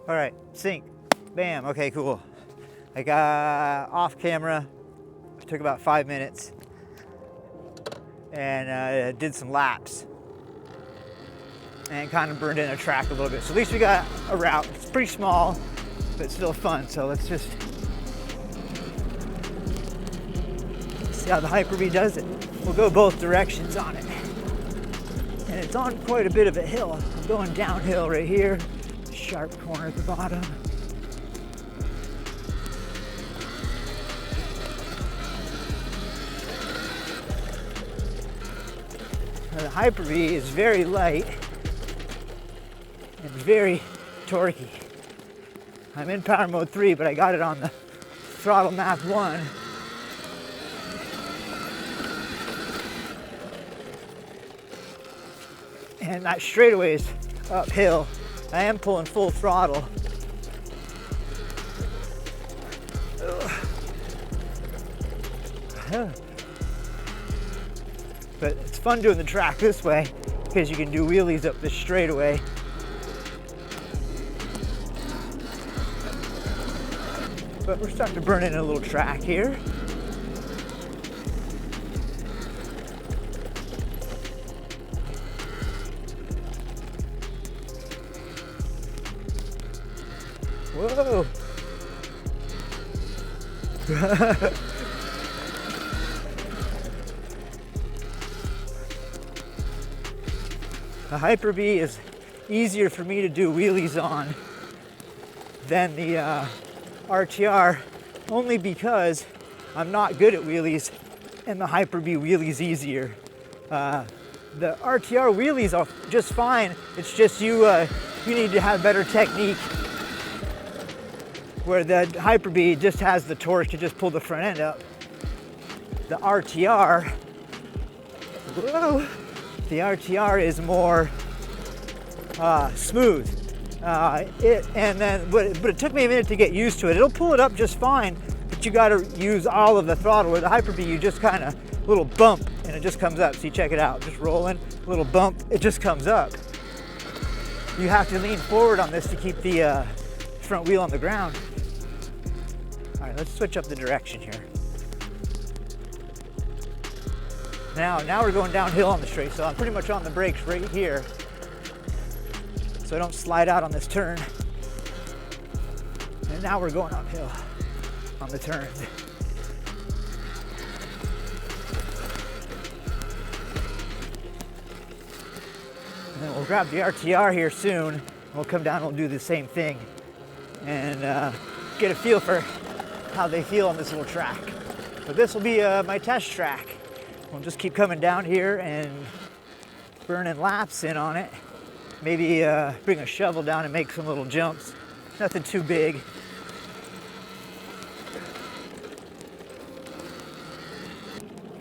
All right, sync, bam, okay, cool. I got off camera, it took about 5 minutes, and did some laps and kind of burned in a track a little bit. So at least we got a route. It's pretty small, but still fun. So let's just see how the Hyper-B does it. We'll go both directions on it. And it's on quite a bit of a hill. I'm going downhill right here. Sharp corner at the bottom. Now the Hyper-B is very light and very torquey. I'm in power mode 3, but I got it on the throttle map 1. And that straightaway is uphill. I am pulling full throttle. But it's fun doing the track this way because you can do wheelies up this straightaway. But we're starting to burn in a little track here. Whoa. The Hyper-B is easier for me to do wheelies on than the RTR, only because I'm not good at wheelies and the Hyper-B wheelies easier. The RTR wheelies are just fine. It's just you need to have better technique, where the Hyper-B just has the torque to just pull the front end up. The RTR, whoa, the RTR is more smooth. But it took me a minute to get used to it. It'll pull it up just fine, but you got to use all of the throttle. With the Hyper-B, you just kind of little bump and it just comes up. See, check it out, just rolling, little bump, it just comes up. You have to lean forward on this to keep the front wheel on the ground. All right, let's switch up the direction here. Now we're going downhill on the straight, so I'm pretty much on the brakes right here, so I don't slide out on this turn. And now we're going uphill on the turn. And then we'll grab the RTR here soon, and we'll come down and we'll do the same thing and get a feel for how they feel on this little track. But this will be my test track. We'll just keep coming down here and burning laps in on it. Maybe bring a shovel down and make some little jumps. Nothing too big.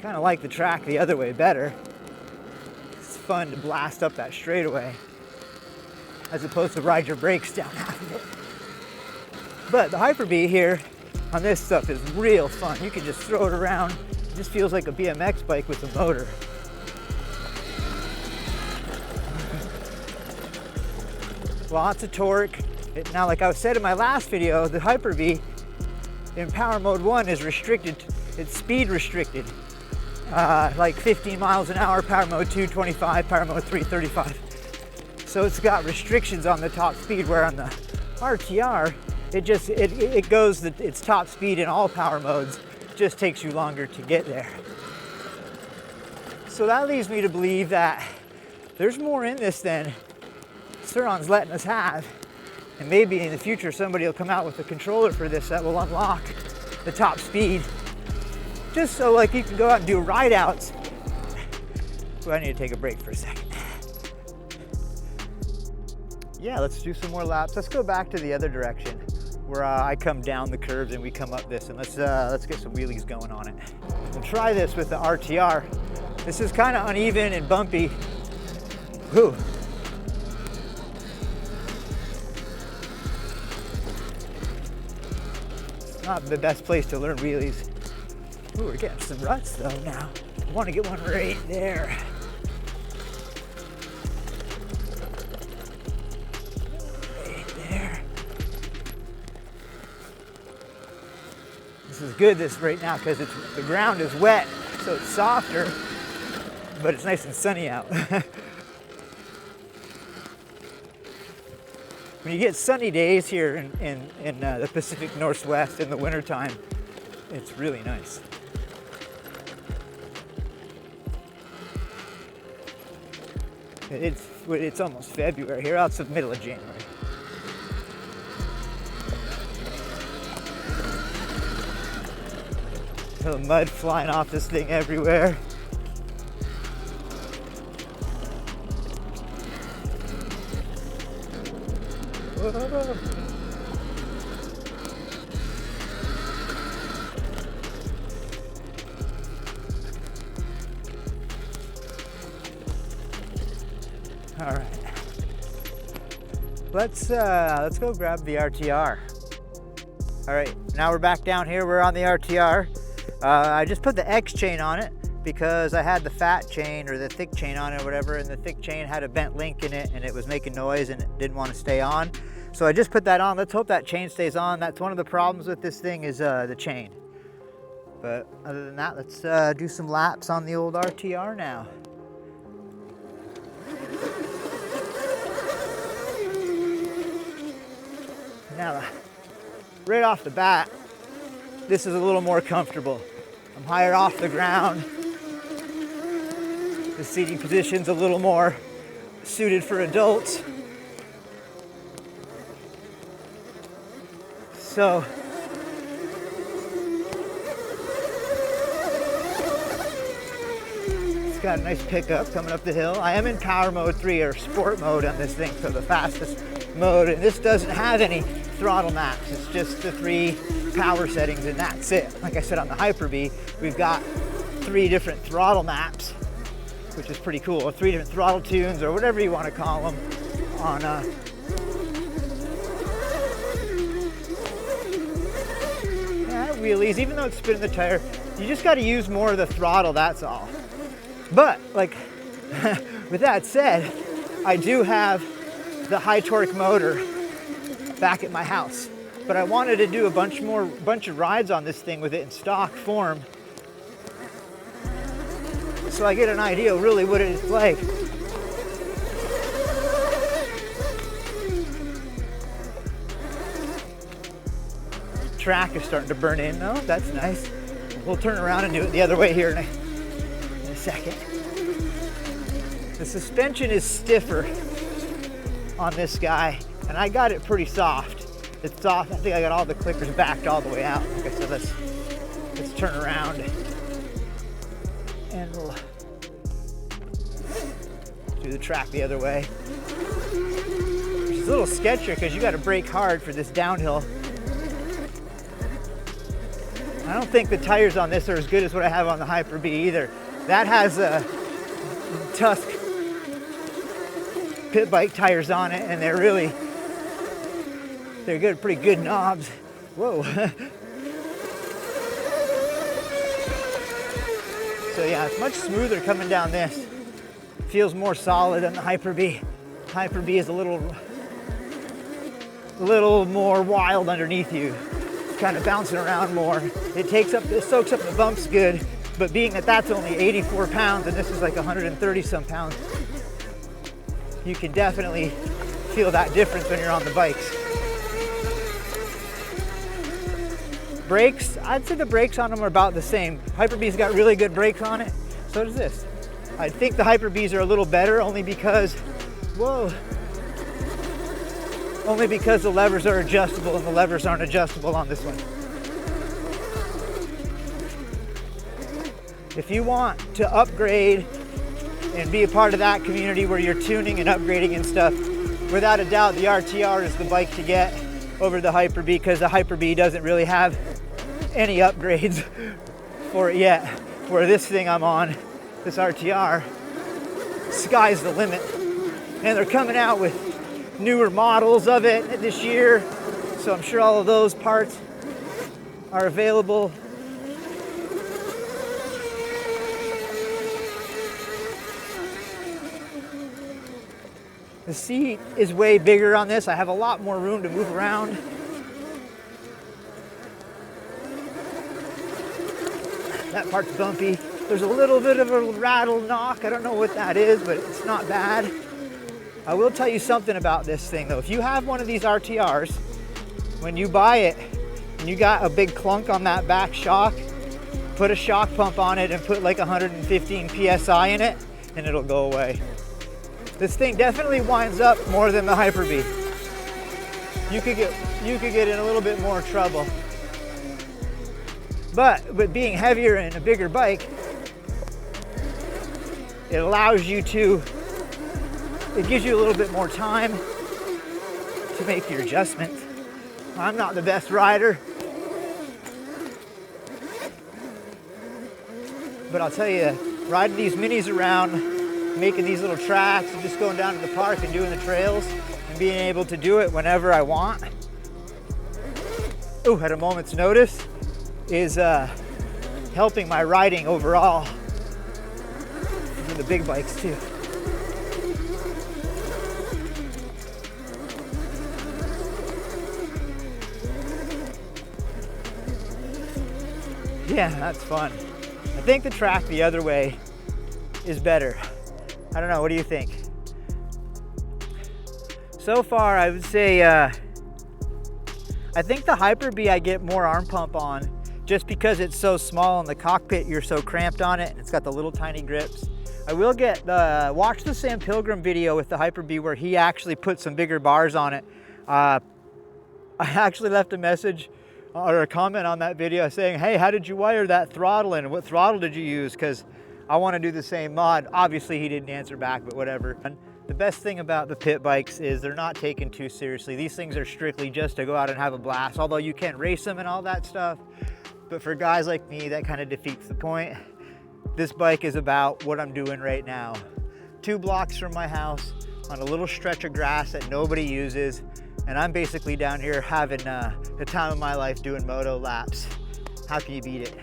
Kind of like the track the other way better. It's fun to blast up that straightaway as opposed to ride your brakes down half of it. But the Hyper-B here on this stuff is real fun. You can just throw it around. It just feels like a BMX bike with a motor. Lots of torque. Now, like I said in my last video, the Hyper-B in power mode 1 is restricted. It's speed restricted. Like 15 miles an hour, power mode 2, 25, power mode 3, 35. So it's got restrictions on the top speed, where on the RTR, it goes its top speed in all power modes. It just takes you longer to get there. So that leads me to believe that there's more in this than Sur-Ron's letting us have. And maybe in the future somebody will come out with a controller for this that will unlock the top speed. Just so like you can go out and do ride outs. Well, I need to take a break for a second. Yeah, let's do some more laps. Let's go back to the other direction where I come down the curves and we come up this, and let's get some wheelies going on it. We'll try this with the RTR. This is kind of uneven and bumpy. Whew. It's not the best place to learn wheelies. Ooh, we're getting some ruts though now. I want to get one right there. Right there. This is good right now because the ground is wet, so it's softer, but it's nice and sunny out. When you get sunny days here in the Pacific Northwest in the wintertime, it's really nice. It's almost February here. It's the middle of January. The mud flying off this thing everywhere. Whoa. All right, let's go grab the RTR. All right, now we're back down here. We're on the RTR. I just put the X chain on it because I had the fat chain or the thick chain on it or whatever, and the thick chain had a bent link in it and it was making noise and it didn't want to stay on. So I just put that on. Let's hope that chain stays on. That's one of the problems with this thing is the chain. But other than that, let's do some laps on the old RTR now. Now, right off the bat, this is a little more comfortable. I'm higher off the ground. The seating position's a little more suited for adults. So, it's got a nice pickup coming up the hill. I am in power mode 3 or sport mode on this thing, so the fastest mode, and this doesn't have any throttle maps. It's just the 3 power settings and that's it. Like I said, on the Hyper-B, we've got 3 different throttle maps, which is pretty cool. Or 3 different throttle tunes or whatever you want to call them on wheelies. Even though it's spinning the tire, you just got to use more of the throttle, that's all. But like with that said, I do have the high torque motor back at my house, but I wanted to do a bunch of rides on this thing with it in stock form, so I get an idea of really what it's like. Track is starting to burn in. Oh, that's nice. We'll turn around and do it the other way here in a second. The suspension is stiffer on this guy, and I got it pretty soft. It's soft. I think I got all the clickers backed all the way out. Like I said, let's turn around and we'll do the track the other way. It's a little sketchier because you got to brake hard for this downhill. I don't think the tires on this are as good as what I have on the Hyper-B either. That has Tusk pit bike tires on it, and they're good, pretty good knobs. Whoa. So yeah, it's much smoother coming down this. Feels more solid than the Hyper-B. Hyper-B is a little more wild underneath you. It's kind of bouncing around more. It soaks up the bumps good, but being that that's only 84 pounds and this is like 130 some pounds, you can definitely feel that difference when you're on the bikes. Brakes, I'd say the brakes on them are about the same. Hyper-B's got really good brakes on it. So does this. I think the Hyper-B's are a little better only because, only because the levers are adjustable and the levers aren't adjustable on this one. If you want to upgrade and be a part of that community where you're tuning and upgrading and stuff, without a doubt the RTR is the bike to get over the Hyper-B, because the Hyper-B doesn't really have any upgrades for it yet. Where this thing I'm on, this RTR, sky's the limit. And they're coming out with newer models of it this year, so I'm sure all of those parts are available. The seat is way bigger on this. I have a lot more room to move around. That part's bumpy. There's a little bit of a rattle knock. I don't know what that is, but it's not bad. I will tell you something about this thing though. If you have one of these RTRs, when you buy it and you got a big clunk on that back shock, put a shock pump on it and put like 115 PSI in it and it'll go away. This thing definitely winds up more than the Hyper-B. You could get in a little bit more trouble. But with being heavier and a bigger bike, it allows you to, it gives you a little bit more time to make your adjustments. I'm not the best rider, but I'll tell you, riding these minis around, making these little tracks and just going down to the park and doing the trails and being able to do it whenever I want, at a moment's notice, is helping my riding overall. The big bikes too. Yeah, that's fun. I think the track the other way is better. I don't know, what do you think? So far, I would say, I think the Hyper-B I get more arm pump on just because it's so small in the cockpit, you're so cramped on it, and it's got the little tiny grips. I will get watch the Sam Pilgrim video with the Hyper-B where he actually put some bigger bars on it. I actually left a message or a comment on that video saying, hey, how did you wire that throttle in? What throttle did you use? Because I want to do the same mod. Obviously he didn't answer back, but whatever. And the best thing about the pit bikes is they're not taken too seriously. These things are strictly just to go out and have a blast, although you can race them and all that stuff. But for guys like me, that kind of defeats the point. This bike is about what I'm doing right now. 2 blocks from my house on a little stretch of grass that nobody uses. And I'm basically down here having the time of my life doing moto laps. How can you beat it?